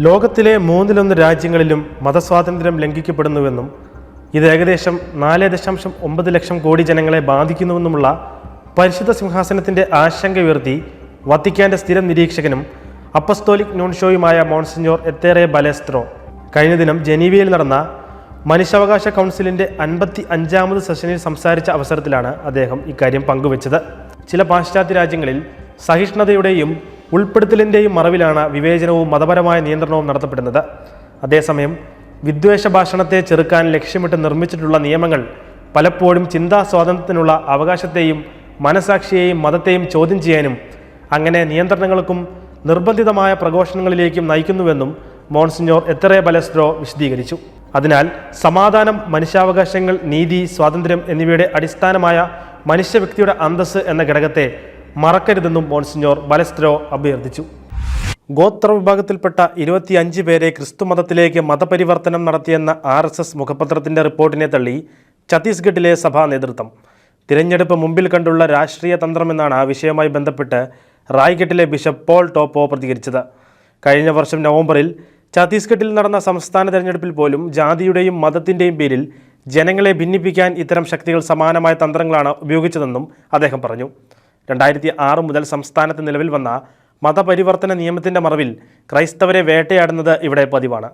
ലോകത്തിലെ 1/3 രാജ്യങ്ങളിലും മതസ്വാതന്ത്ര്യം ലംഘിക്കപ്പെടുന്നുവെന്നും ഇത് ഏകദേശം 4.9 ലക്ഷം കോടി ജനങ്ങളെ ബാധിക്കുന്നുവെന്നുമുള്ള പരിശുദ്ധ സിംഹാസനത്തിൻ്റെ ആശങ്ക ഉയർത്തി വത്തിക്കാൻ്റെ സ്ഥിരം നിരീക്ഷകനും അപ്പസ്തോലിക് നൂൺഷോയുമായ മോൺസിഞ്ഞോർ എത്തേറെ ബലേസ്ത്രോ കഴിഞ്ഞ ദിനം ജനീവയിൽ നടന്ന മനുഷ്യാവകാശ കൗൺസിലിൻ്റെ 55ാമത് സെഷനിൽ സംസാരിച്ച അവസരത്തിലാണ് അദ്ദേഹം ഇക്കാര്യം പങ്കുവച്ചത്. ചില പാശ്ചാത്യ രാജ്യങ്ങളിൽ സഹിഷ്ണുതയുടെയും ഉൾപ്പെടുത്തലിൻ്റെയും മറവിലാണ് വിവേചനവും മതപരമായ നിയന്ത്രണവും നടത്തപ്പെടുന്നത്. അതേസമയം വിദ്വേഷ ഭാഷണത്തെ ചെറുക്കാൻ ലക്ഷ്യമിട്ട് നിർമ്മിച്ചിട്ടുള്ള നിയമങ്ങൾ പലപ്പോഴും ചിന്താ സ്വാതന്ത്ര്യത്തിനുള്ള അവകാശത്തെയും മനസാക്ഷിയെയും മതത്തെയും ചോദ്യം ചെയ്യാനും അങ്ങനെ നിയന്ത്രണങ്ങൾക്കും നിർബന്ധിതമായ പ്രഘോഷണങ്ങളിലേക്കും നയിക്കുന്നുവെന്നും മോൺസിഞ്ഞോർ എത്തേറെ ബലേസ്ത്രോ വിശദീകരിച്ചു. അതിനാൽ സമാധാനം, മനുഷ്യാവകാശങ്ങൾ, നീതി, സ്വാതന്ത്ര്യം എന്നിവയുടെ അടിസ്ഥാനമായ മനുഷ്യവ്യക്തിയുടെ അന്തസ്സ് എന്ന ഘടകത്തെ മറക്കരുതെന്നും മോൺസിഞ്ഞോർ ബലേസ്ത്രോ അഭ്യർത്ഥിച്ചു. ഗോത്രവിഭാഗത്തിൽപ്പെട്ട 25 പേരെ ക്രിസ്തുമതത്തിലേക്ക് മതപരിവർത്തനം നടത്തിയെന്ന RSS മുഖപത്രത്തിൻ്റെ റിപ്പോർട്ടിനെ തള്ളി ഛത്തീസ്ഗഡിലെ സഭാ നേതൃത്വം. തിരഞ്ഞെടുപ്പ് മുമ്പിൽ കണ്ടുള്ള രാഷ്ട്രീയ തന്ത്രമെന്നാണ് ആ വിഷയവുമായി ബന്ധപ്പെട്ട് റായ്ഗഡിലെ ബിഷപ്പ് പോൾ ടോപ്പോ പ്രതികരിച്ചത്. കഴിഞ്ഞ വർഷം നവംബറിൽ ഛത്തീസ്ഗഡിൽ നടന്ന സംസ്ഥാന തെരഞ്ഞെടുപ്പിൽ പോലും ജാതിയുടെയും മതത്തിൻ്റെയും പേരിൽ ജനങ്ങളെ ഭിന്നിപ്പിക്കാൻ ഇത്തരം ശക്തികൾ സമാനമായ തന്ത്രങ്ങളാണ് ഉപയോഗിച്ചതെന്നും അദ്ദേഹം പറഞ്ഞു. 2006 മുതൽ സംസ്ഥാനത്ത് നിലവിൽ വന്ന മതപരിവർത്തന നിയമത്തിൻ്റെ മറവിൽ ക്രൈസ്തവരെ വേട്ടയാടുന്നത് ഇവിടെ പതിവാണ്.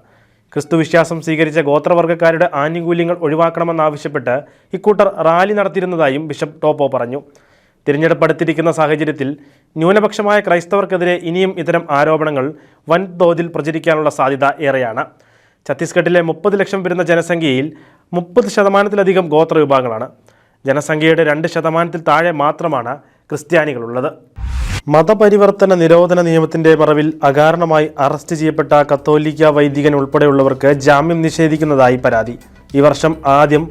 ക്രിസ്തുവിശ്വാസം സ്വീകരിച്ച ഗോത്രവർഗ്ഗക്കാരുടെ ആനുകൂല്യങ്ങൾ ഒഴിവാക്കണമെന്നാവശ്യപ്പെട്ട് ഇക്കൂട്ടർ റാലി നടത്തിയിരുന്നതായും ബിഷപ്പ് ടോപ്പോ പറഞ്ഞു. തിരഞ്ഞെടുപ്പ് അടുത്തിരിക്കുന്ന സാഹചര്യത്തിൽ ന്യൂനപക്ഷമായ ക്രൈസ്തവർക്കെതിരെ ഇനിയും ഇത്തരം ആരോപണങ്ങൾ വൻതോതിൽ പ്രചരിക്കാനുള്ള സാധ്യത ഏറെയാണ്. ഛത്തീസ്ഗഡിലെ 30 ലക്ഷം വരുന്ന ജനസംഖ്യയിൽ 30% ഗോത്രവിഭാഗങ്ങളാണ്. ജനസംഖ്യയുടെ 2% താഴെ മാത്രമാണ് ക്രിസ്ത്യാനികളുള്ളത്. മതപരിവർത്തന നിരോധന നിയമത്തിൻ്റെ മറവിൽ അകാരണമായി അറസ്റ്റ് ചെയ്യപ്പെട്ട കത്തോലിക്ക വൈദികൻ ഉൾപ്പെടെയുള്ളവർക്ക് ജാമ്യം നിഷേധിക്കുന്നതായി പരാതി. ഈ വർഷം ആദ്യം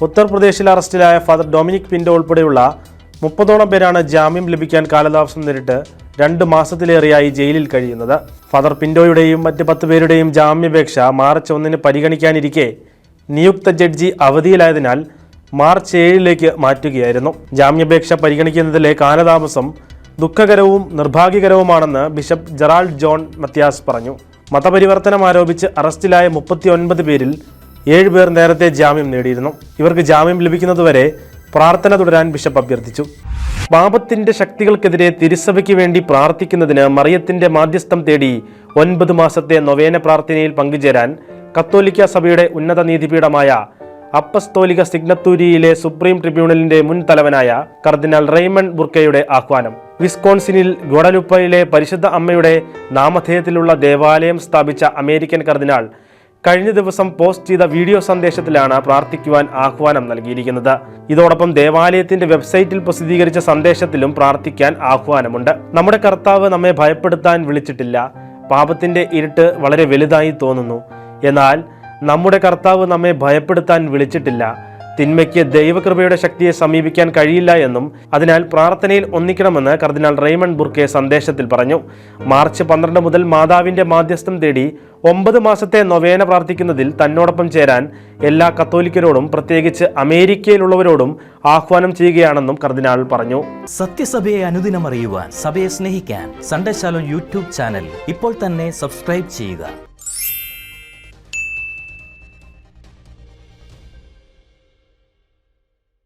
ഉത്തർപ്രദേശിൽ അറസ്റ്റിലായ ഫാദർ ഡൊമിനിക് പിൻഡോ ഉൾപ്പെടെയുള്ള 30ഓളം പേരാണ് ജാമ്യം ലഭിക്കാൻ കാലതാമസം നേരിട്ട് 2 മാസത്തിലേറെയായി ജയിലിൽ കഴിയുന്നത്. ഫാദർ പിൻഡോയുടെയും മറ്റ് 10 പേരുടെയും ജാമ്യാപേക്ഷ മാർച്ച് 1 പരിഗണിക്കാനിരിക്കെ നിയുക്ത ജഡ്ജി അവധിയിലായതിനാൽ മാർച്ച് 7 മാറ്റുകയായിരുന്നു. ജാമ്യാപേക്ഷ പരിഗണിക്കുന്നതിലെ കാലതാമസം ദുഃഖകരവും നിർഭാഗ്യകരവുമാണെന്ന് ബിഷപ്പ് ജെറാൾഡ് ജോൺ മത്യാസ് പറഞ്ഞു. മതപരിവർത്തനം ആരോപിച്ച് അറസ്റ്റിലായ 39 പേരിൽ 7 പേർ നേരത്തെ ജാമ്യം നേടിയിരുന്നു. ഇവർക്ക് ജാമ്യം ലഭിക്കുന്നതുവരെ പ്രാർത്ഥന തുടരാൻ ബിഷപ്പ് അഭ്യർത്ഥിച്ചു. പാപത്തിൻ്റെ ശക്തികൾക്കെതിരെ തിരുസഭയ്ക്ക് വേണ്ടി പ്രാർത്ഥിക്കുന്നതിന് മറിയത്തിൻ്റെ മാധ്യസ്ഥം തേടി 9 മാസത്തെ നൊവേന പ്രാർത്ഥനയിൽ പങ്കുചേരാൻ കത്തോലിക്ക സഭയുടെ ഉന്നത നീതിപീഠമായ അപ്പസ്തോലിക സിഗ്നത്തൂരിയിലെ സുപ്രീം ട്രിബ്യൂണലിന്റെ മുൻ തലവനായ കർദിനാൾ റെയ്മൺ ബുർക്കയുടെ ആഹ്വാനം. വിസ്കോൺസിനിൽ ഗ്വാഡലുപ്പയിലെ പരിശുദ്ധ അമ്മയുടെ നാമധേയത്തിലുള്ള ദേവാലയം സ്ഥാപിച്ച അമേരിക്കൻ കർദിനാൾ കഴിഞ്ഞ ദിവസം പോസ്റ്റ് ചെയ്ത വീഡിയോ സന്ദേശത്തിലാണ് പ്രാർത്ഥിക്കുവാൻ ആഹ്വാനം നൽകിയിരിക്കുന്നത്. ഇതോടൊപ്പം ദേവാലയത്തിന്റെ വെബ്സൈറ്റിൽ പ്രസിദ്ധീകരിച്ച സന്ദേശത്തിലും പ്രാർത്ഥിക്കാൻ ആഹ്വാനമുണ്ട്. നമ്മുടെ കർത്താവ് നമ്മെ ഭയപ്പെടുത്താൻ വിളിച്ചിട്ടില്ല. പാപത്തിന്റെ ഇരുട്ട് വളരെ വലുതായി തോന്നുന്നു. എന്നാൽ നമ്മുടെ കർത്താവ് നമ്മെ ഭയപ്പെടുത്താൻ വിളിച്ചിട്ടില്ല. തിന്മയ്ക്ക് ദൈവകൃപയുടെ ശക്തിയെ സമീപിക്കാൻ കഴിയില്ല എന്നും അതിനാൽ പ്രാർത്ഥനയിൽ ഒന്നിക്കണമെന്ന് കർദിനാൾ റെയ്മൺ ബുർക്കെ സന്ദേശത്തിൽ പറഞ്ഞു. മാർച്ച് 12 മുതൽ മാതാവിന്റെ മാധ്യസ്ഥം തേടി 9 മാസത്തെ നൊവേന പ്രാർത്ഥിക്കുന്നതിൽ തന്നോടൊപ്പം ചേരാൻ എല്ലാ കത്തോലിക്കരോടും പ്രത്യേകിച്ച് അമേരിക്കയിലുള്ളവരോടും ആഹ്വാനം ചെയ്യുകയാണെന്നും കർദിനാൾ പറഞ്ഞു. സത്യസഭയെ അനുദിനം അറിയുവാൻ, സഭയെ സ്നേഹിക്കാൻ സൺഡേ ശാലോം യൂട്യൂബ് ചാനൽ ഇപ്പോൾ തന്നെ സബ്സ്ക്രൈബ് ചെയ്യുക.